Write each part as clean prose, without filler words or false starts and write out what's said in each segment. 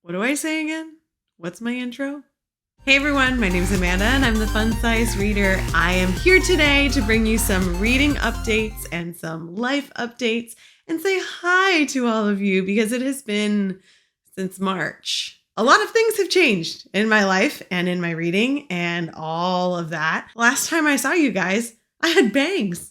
What do I say again? What's my intro? Hey everyone, my name is Amanda and I'm the Fun Size Reader. I am here today to bring you some reading updates and some life updates and say hi to all of you because it has been since March. A lot of things have changed in my life and in my reading and all of that. Last time I saw you guys, I had bangs.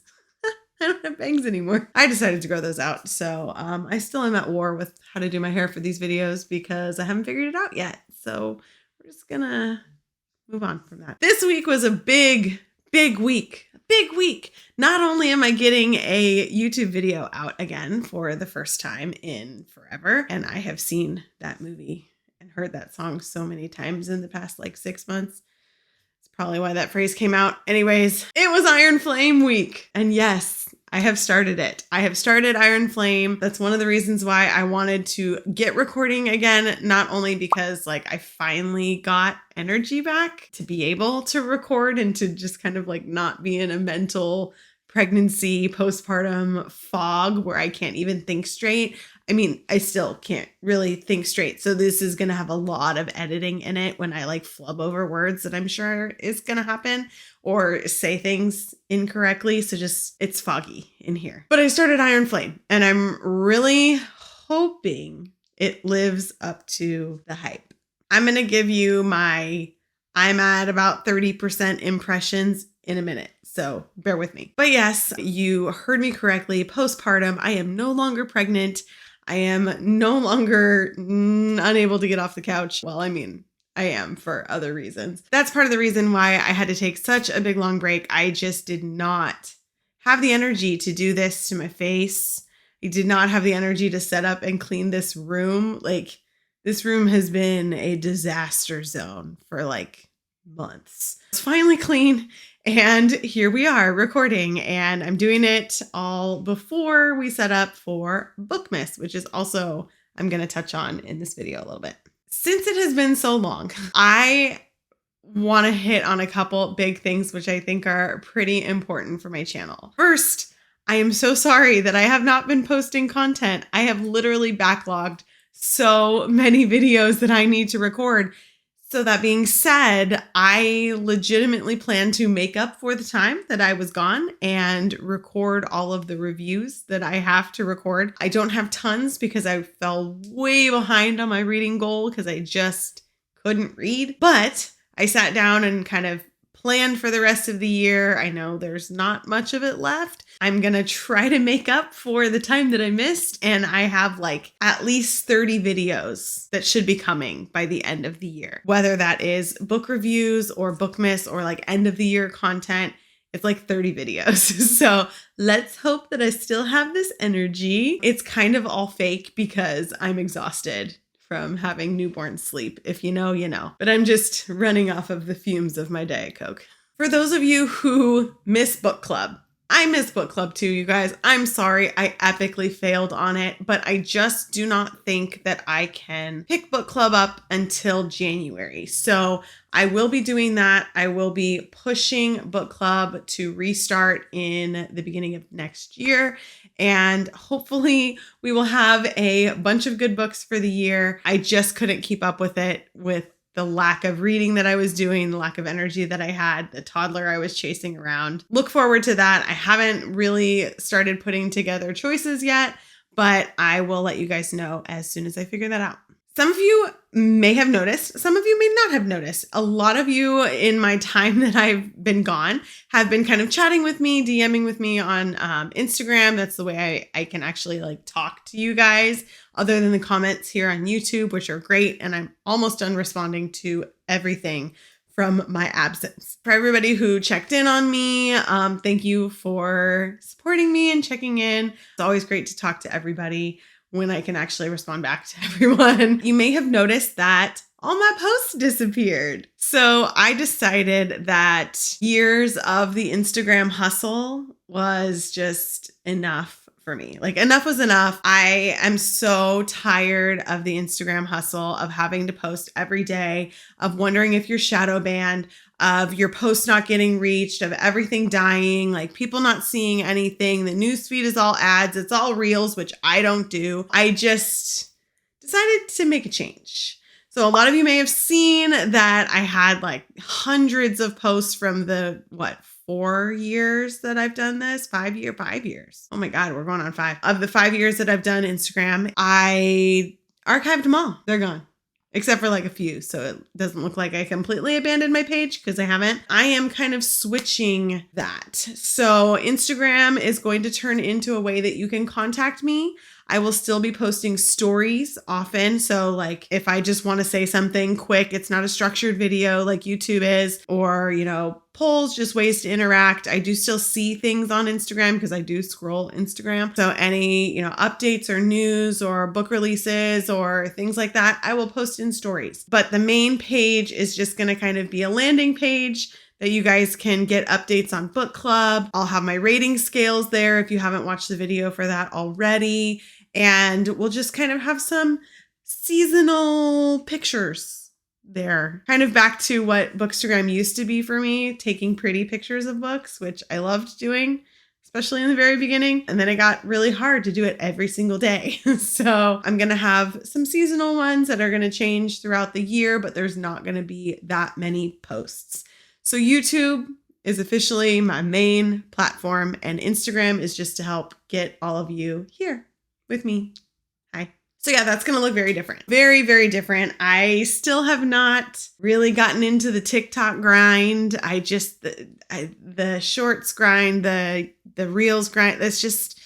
I don't have bangs anymore. I decided to grow those out. So I still am at war with how to do my hair for these videos because I haven't figured it out yet. So we're just gonna move on from that. This week was a big week. Big week. Not only am I getting a YouTube video out again for the first time in forever, and I have seen that movie and heard that song so many times in the past 6 months. Probably why that phrase came out. Anyways, it was Iron Flame week. And yes, I have started it. I have started Iron Flame. That's one of the reasons why I wanted to get recording again, not only because I finally got energy back to be able to record and to just kind of not be in a mental pregnancy, postpartum fog where I can't even think straight. I mean, I still can't really think straight. So this is going to have a lot of editing in it when I flub over words that I'm sure is going to happen or say things incorrectly. So it's foggy in here. But I started Iron Flame and I'm really hoping it lives up to the hype. I'm going to give you I'm at about 30% impressions in a minute. So bear with me. But yes, you heard me correctly. Postpartum, I am no longer pregnant. I am no longer unable to get off the couch. Well, I mean, I am for other reasons. That's part of the reason why I had to take such a big long break. I just did not have the energy to do this to my face. I did not have the energy to set up and clean this room. This room has been a disaster zone for months. It's finally clean. And here we are recording, and I'm doing it all before we set up for Bookmas, which is also I'm going to touch on in this video a little bit. Since it has been so long, I want to hit on a couple big things which I think are pretty important for my channel. First, I am so sorry that I have not been posting content. I have literally backlogged so many videos that I need to record. So that being said, I legitimately plan to make up for the time that I was gone and record all of the reviews that I have to record. I don't have tons because I fell way behind on my reading goal because I just couldn't read. But I sat down and kind of planned for the rest of the year. I know there's not much of it left. I'm going to try to make up for the time that I missed. And I have at least 30 videos that should be coming by the end of the year. Whether that is book reviews or Bookmas or end of the year content, it's 30 videos. So let's hope that I still have this energy. It's kind of all fake because I'm exhausted from having newborn sleep. If you know, you know. But I'm just running off of the fumes of my Diet Coke. For those of you who miss book club, I miss book club too, you guys. I'm sorry, I epically failed on it, but I just do not think that I can pick book club up until January. So I will be doing that. I will be pushing book club to restart in the beginning of next year. And hopefully we will have a bunch of good books for the year. I just couldn't keep up with it with the lack of reading that I was doing, the lack of energy that I had, the toddler I was chasing around. Look forward to that. I haven't really started putting together choices yet, but I will let you guys know as soon as I figure that out. Some of you may have noticed, some of you may not have noticed. A lot of you in my time that I've been gone have been kind of chatting with me, DMing with me on Instagram. That's the way I can actually talk to you guys other than the comments here on YouTube, which are great. And I'm almost done responding to everything from my absence. For everybody who checked in on me, thank you for supporting me and checking in. It's always great to talk to everybody when I can actually respond back to everyone. You may have noticed that all my posts disappeared. So I decided that years of the Instagram hustle was just enough for me. Enough was enough. I am so tired of the Instagram hustle, of having to post every day, of wondering if you're shadow banned, of your post not getting reached, of everything dying, people not seeing anything. The newsfeed is all ads. It's all reels, which I don't do. I just decided to make a change. So a lot of you may have seen that I had like hundreds of posts from the 4 years that I've done this, 5 years. Oh my God, we're going on 5. Of the 5 years that I've done Instagram, I archived them all. They're gone. Except for like a few. So it doesn't look like I completely abandoned my page because I haven't. I am kind of switching that. So Instagram is going to turn into a way that you can contact me. I will still be posting stories often. So like if I just want to say something quick, it's not a structured video like YouTube is, or, polls, just ways to interact. I do still see things on Instagram because I do scroll Instagram. So any, updates or news or book releases or things like that, I will post in stories. But the main page is just going to kind of be a landing page that you guys can get updates on book club. I'll have my rating scales there if you haven't watched the video for that already. And we'll just kind of have some seasonal pictures there. Kind of back to what Bookstagram used to be for me, taking pretty pictures of books, which I loved doing, especially in the very beginning. And then it got really hard to do it every single day. So I'm going to have some seasonal ones that are going to change throughout the year, but there's not going to be that many posts. So YouTube is officially my main platform, and Instagram is just to help get all of you here with me. Hi. So yeah, that's going to look very different. Very, very different. I still have not really gotten into the TikTok grind. The shorts grind, the reels grind. That's just,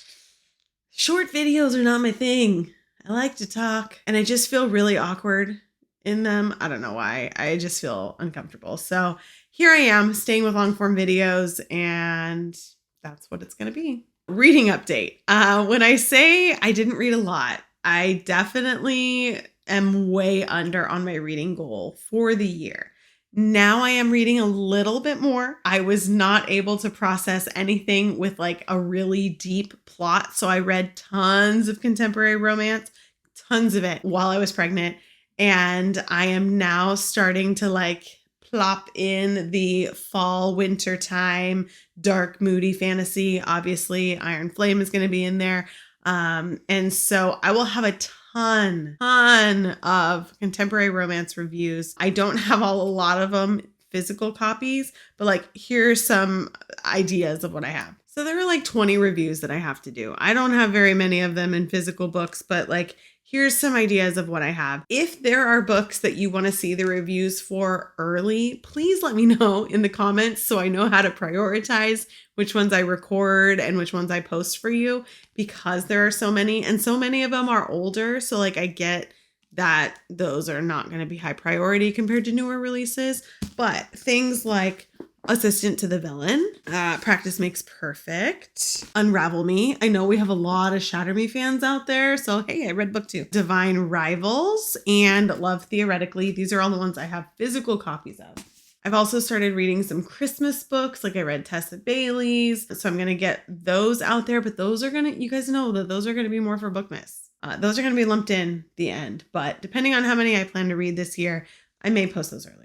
short videos are not my thing. I like to talk and I just feel really awkward in them. I don't know why. I just feel uncomfortable. So here I am staying with long form videos, and that's what it's going to be. Reading update. When I say I didn't read a lot, I definitely am way under on my reading goal for the year. Now I am reading a little bit more. I was not able to process anything with like a really deep plot. So I read tons of contemporary romance, tons of it while I was pregnant. And I am now starting to like plop in the fall, winter time, dark, moody fantasy. Obviously, Iron Flame is going to be in there. And so I will have a ton of contemporary romance reviews. I don't have a lot of them physical copies, but like here's some ideas of what I have. So there are like 20 reviews that I have to do. I don't have very many of them in physical books, but like here's some ideas of what I have. If there are books that you want to see the reviews for early, please let me know in the comments so I know how to prioritize which ones I record and which ones I post for you, because there are so many, and so many of them are older. So like I get that those are not going to be high priority compared to newer releases, but things like Assistant to the Villain, Practice Makes Perfect, Unravel Me. I know we have a lot of Shatter Me fans out there, so hey, I read book 2. Divine Rivals and Love Theoretically. These are all the ones I have physical copies of. I've also started reading some Christmas books, like I read Tessa Bailey's, so I'm going to get those out there, but those are going to, you guys know that those are going to be more for Bookmas. Those are going to be lumped in the end, but depending on how many I plan to read this year, I may post those earlier.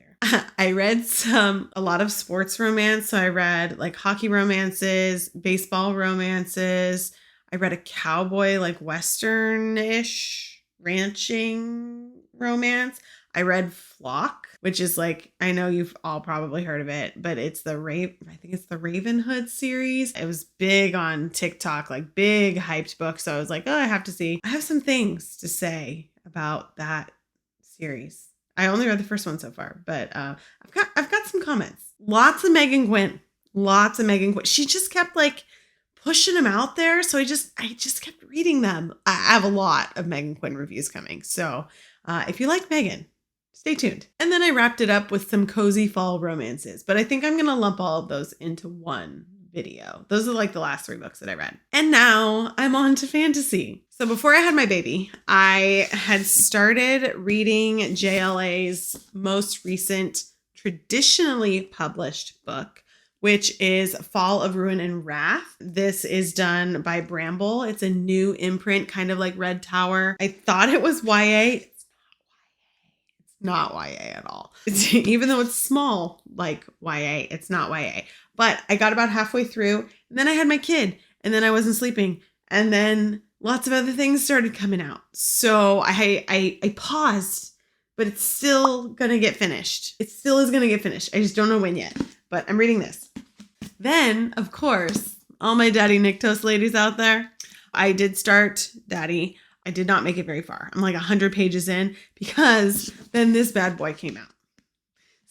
I read a lot of sports romance. So I read like hockey romances, baseball romances. I read a cowboy, like Western-ish ranching romance. I read Flock, which is like, I know you've all probably heard of it, but it's I think it's the Ravenhood series. It was big on TikTok, like big hyped book. So I was like, oh, I have to see. I have some things to say about that series. I only read the first one so far, but I've got some comments. Lots of Megan Quinn. She just kept like pushing them out there, so I just kept reading them. I have a lot of Megan Quinn reviews coming, so if you like Megan, stay tuned. And then I wrapped it up with some cozy fall romances, but I think I'm gonna lump all of those into one video. Those are like the last 3 books that I read. And now I'm on to fantasy. So before I had my baby, I had started reading JLA's most recent traditionally published book, which is Fall of Ruin and Wrath. This is done by Bramble. It's a new imprint, kind of like Red Tower. I thought it was YA. It's not YA at all. Even though it's small like YA, it's not YA. But I got about halfway through, and then I had my kid, and then I wasn't sleeping, and then lots of other things started coming out. So I paused, but it's still gonna get finished. It still is gonna get finished. I just don't know when yet, but I'm reading this. Then, of course, all my Daddy Niktos ladies out there, I did start Daddy. I did not make it very far. I'm like 100 pages in because then this bad boy came out.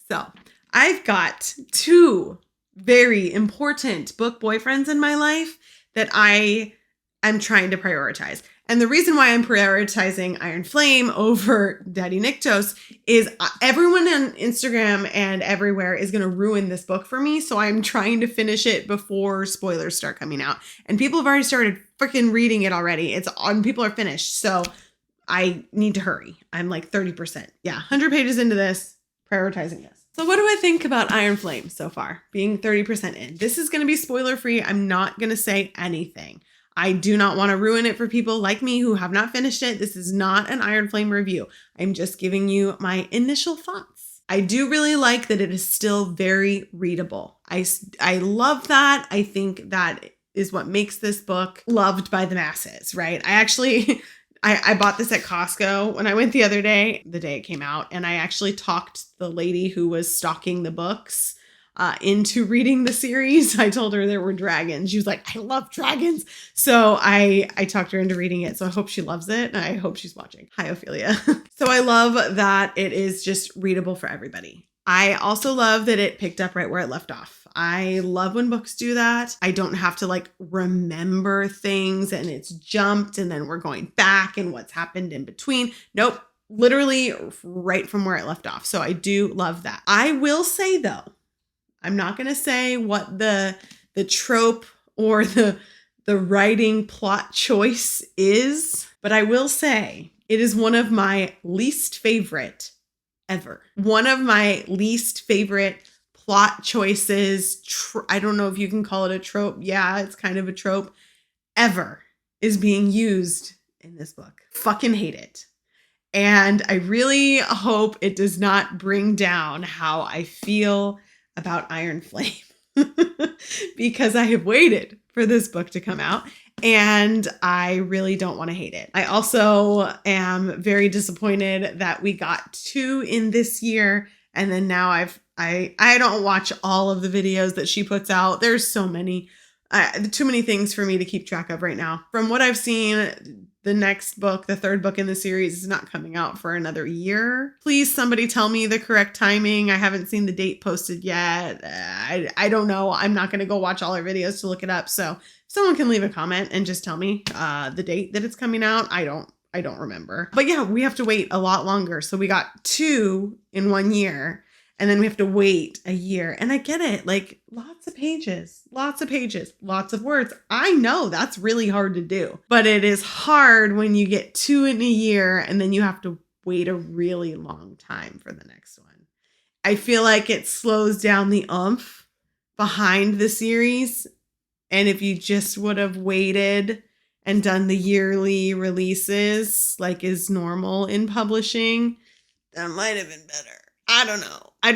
So I've got 2 very important book boyfriends in my life that I'm trying to prioritize. And the reason why I'm prioritizing Iron Flame over Daddy Niktos is everyone on Instagram and everywhere is going to ruin this book for me. So I'm trying to finish it before spoilers start coming out. And people have already started freaking reading it already. It's on, people are finished. So I need to hurry. I'm like 30%. Yeah, 100 pages into this, prioritizing this. So what do I think about Iron Flame so far, being 30% in? This is going to be spoiler free. I'm not going to say anything. I do not want to ruin it for people like me who have not finished it. This is not an Iron Flame review. I'm just giving you my initial thoughts. I do really like that it is still very readable. I love that. I think that is what makes this book loved by the masses, right? I bought this at Costco when I went the other day, the day it came out, and I actually talked the lady who was stocking the books into reading the series. I told her there were dragons. She was like, I love dragons. So I talked her into reading it. So I hope she loves it. And I hope she's watching. Hi, Ophelia. So I love that it is just readable for everybody. I also love that it picked up right where it left off. I love when books do that. I don't have to like remember things and it's jumped and then we're going back and what's happened in between. Nope. Literally right from where it left off. So I do love that. I will say though, I'm not going to say what the trope or the writing plot choice is, but I will say it is one of my least favorite ever. One of my least favorite plot choices. I don't know if you can call it a trope. Yeah, it's kind of a trope ever is being used in this book. Fucking hate it. And I really hope it does not bring down how I feel about Iron Flame because I have waited for this book to come out and I really don't want to hate it. I also am very disappointed that we got 2 in this year and then now I don't watch all of the videos that she puts out. There's so many, too many things for me to keep track of right now. From what I've seen, the next book, the 3rd book in the series is not coming out for another year. Please, somebody tell me the correct timing. I haven't seen the date posted yet. I don't know. I'm not going to go watch all her videos to look it up. So if someone can leave a comment and just tell me the date that it's coming out. I don't remember. But yeah, we have to wait a lot longer. So we got 2 in 1 year. And then we have to wait a year. And I get it. Like lots of pages, lots of words. I know that's really hard to do. But it is hard when you get 2 in a year and then you have to wait a really long time for the next one. I feel like it slows down the oomph behind the series. And if you just would have waited and done the yearly releases like is normal in publishing, that might have been better. I don't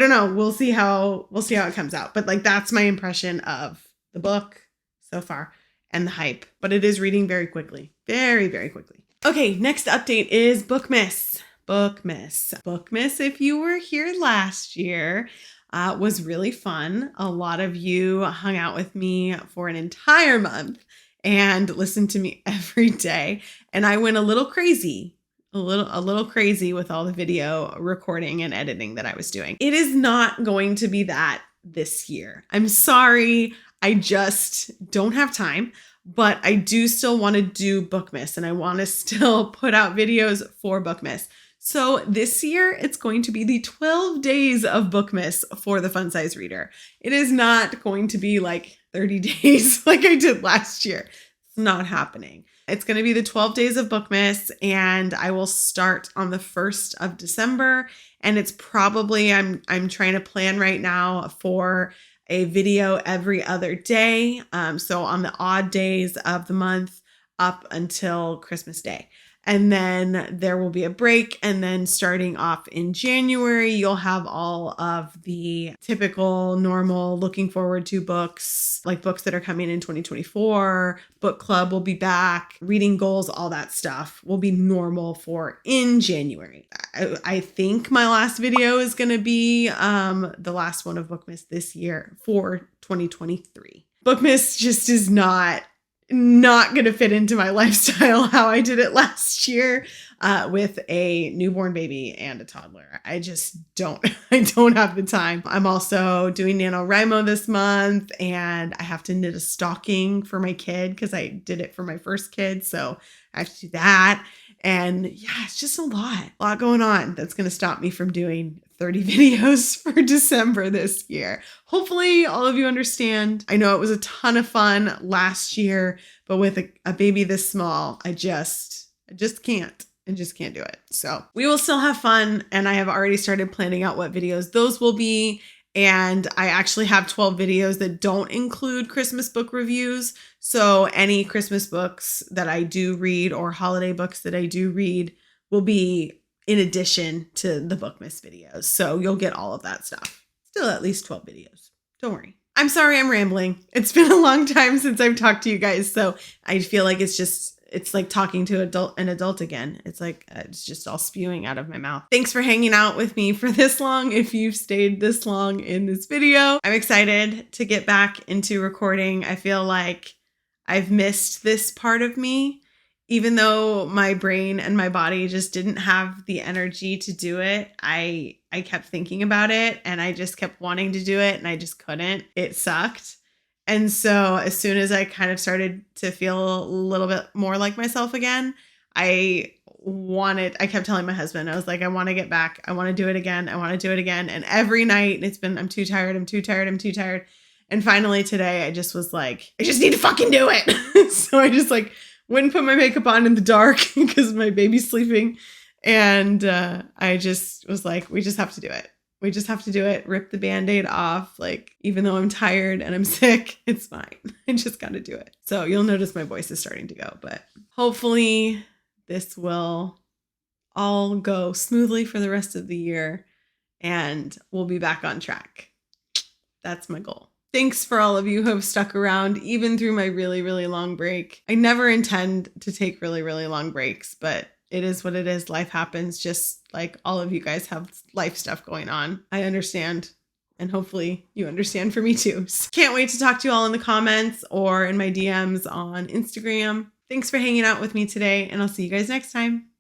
know. We'll see how it comes out. But like, that's my impression of the book so far and the hype, but it is reading very quickly, very, very quickly. Okay. Next update is Bookmas. Bookmas. If you were here last year, was really fun. A lot of you hung out with me for an entire month and listened to me every day. And I went a little crazy with all the video recording and editing that I was doing. It is not going to be that this year. I'm sorry. I just don't have time, but I do still want to do Bookmas and I want to still put out videos for Bookmas. So this year it's going to be the 12 days of Bookmas for the Fun Size Reader. It is not going to be like 30 days like I did last year. It's not happening. It's going to be the 12 days of Bookmas and I will start on the 1st of December. And it's probably, I'm trying to plan right now for a video every other day. So on the odd days of the month up until Christmas Day. And then there will be a break. And then starting off in January, you'll have all of the typical, normal, looking forward to books, like books that are coming in 2024. Book club will be back. Reading goals, all that stuff will be normal for in January. I think my last video is going to be the last one of Bookmas this year for 2023. Bookmas just is not going to fit into my lifestyle how I did it last year with a newborn baby and a toddler. I just don't have the time. I'm also doing NaNoWriMo this month, and I have to knit a stocking for my kid because I did it for my first kid. So I have to do that. And yeah, it's just a lot going on that's going to stop me from doing 30 videos for December this year. Hopefully all of you understand. I know it was a ton of fun last year, but with a baby this small, I just can't. I just can't do it. So we will still have fun. And I have already started planning out what videos those will be. And I actually have 12 videos that don't include Christmas book reviews. So any Christmas books that I do read or holiday books that I do read will be in addition to the Bookmas videos. So you'll get all of that stuff. Still at least 12 videos. Don't worry. I'm sorry I'm rambling. It's been a long time since I've talked to you guys. So I feel like it's like talking to an adult again. It's like, it's just all spewing out of my mouth. Thanks for hanging out with me for this long. If you've stayed this long in this video, I'm excited to get back into recording. I feel like I've missed this part of me, even though my brain and my body just didn't have the energy to do it. I kept thinking about it and I just kept wanting to do it and I just couldn't. It sucked. And so as soon as I kind of started to feel a little bit more like myself again, I kept telling my husband, I was like, I want to get back. I want to do it again. I want to do it again. And every night I'm too tired. And finally today I just was like, I just need to fucking do it. So I just like wouldn't put my makeup on in the dark because my baby's sleeping. And I just was like, we just have to do it. We just have to do it. Rip the Band-Aid off. Like, even though I'm tired and I'm sick, it's fine. I just got to do it. So you'll notice my voice is starting to go, but hopefully this will all go smoothly for the rest of the year and we'll be back on track. That's my goal. Thanks for all of you who have stuck around, even through my really, really long break. I never intend to take really, really long breaks, but it is what it is. Life happens, just like all of you guys have life stuff going on. I understand. And hopefully you understand for me too. Can't wait to talk to you all in the comments or in my DMs on Instagram. Thanks for hanging out with me today, and I'll see you guys next time.